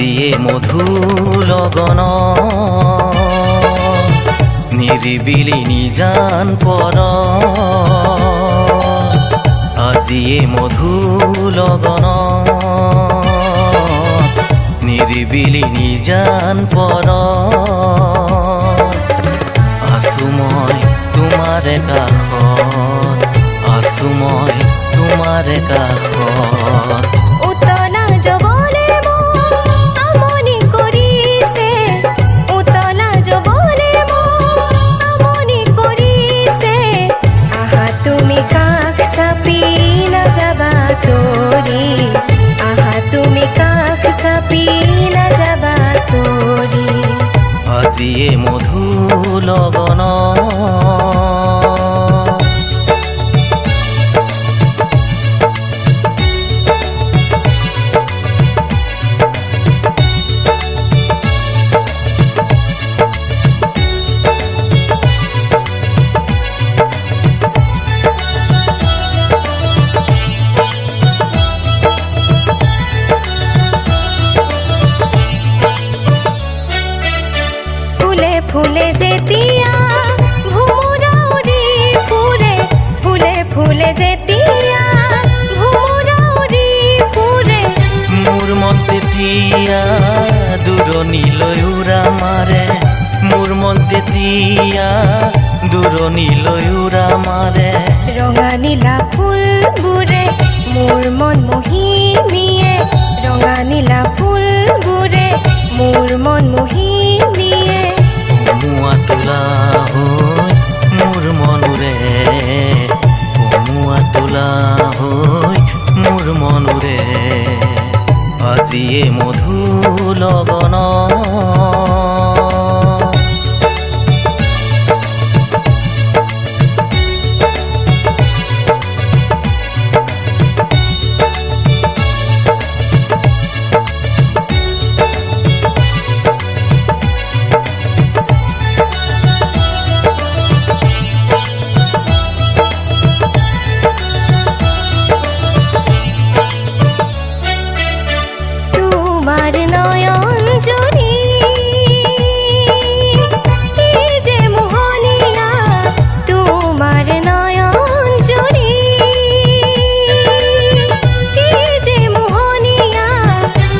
আজিয়ে মধু লগন নিৰিবিলি নিজান পৰ আজিয়ে মধু লগন নিৰিবিলি নিজান পৰ আছো মই তোমাৰে কাষত আছো মই তোমাৰে কাষত উতলা যবনে আমনি কৰিছে উতলা যবনে আমনি কৰিছে আহা তুমি কাষ চাপি নাযাবা তৰি আহা তুমি কাষ চাপি নাযাবা তৰি আজিয়ে মধু লগন ফুলে যেতিয়া ভোমৰা উৰি ফুৰে ফুলে ফুলে যেতিয়া ভোমৰা উৰি ফুৰে মোৰ মন তেতিয়া দূৰণিলৈ উৰা মাৰে মোৰ মন তেতিয়া দূৰণিলৈ উৰা মাৰে ৰঙা নীলা ফুলবোৰে মোৰ মন মোহি নিয়ে ৰঙা নীলা ফুলবোৰে মোৰ মন মোহি নিয়ে কমুৱা তোলা হৈ মোৰ মনুৰে কমুৱা তোলা হৈ মোৰ মনুৰে আজিয়ে মধু লগন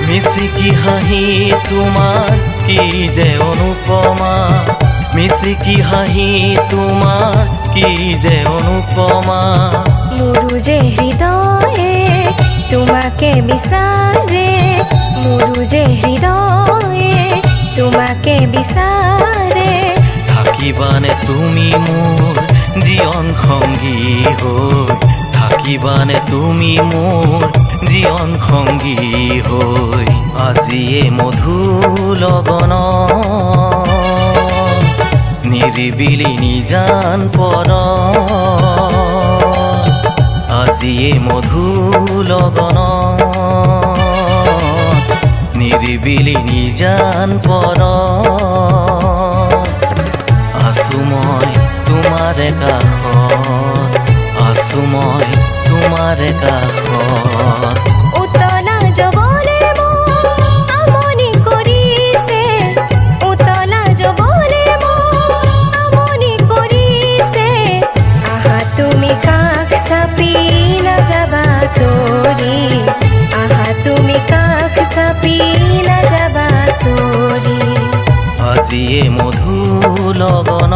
মিচিকি হাঁহি তোমাৰ কি যে অনুপমা মিচিকি হাঁহি তোমাৰ কি যে অনুপমা মোৰো যে হৃদয়ে তোমাকে বিচাৰে মোৰো যে হৃদয়ে তোমাকে বিচাৰে থাকিবানে তুমি মোৰ জীৱন সংগী হৈ থাকিবানে তুমি মোৰ জীৱন সংগী হৈ আজিয়ে মধু লগন নিৰিবিলি নিজান পৰ আজিয়ে মধু লগন নিৰিবিলি নিজান পৰ আছো মই তোমাৰে কাষত আছো মই তোমাৰে কাষত উতলা যবনে আমনি কৰিছে উতলা যবনে আমনি কৰিছে আহা তুমি কাষ চাপি নাযাবা তৰি আহা তুমি কাষ চাপি নাযাবা তৰি আজিয়ে মধু লগন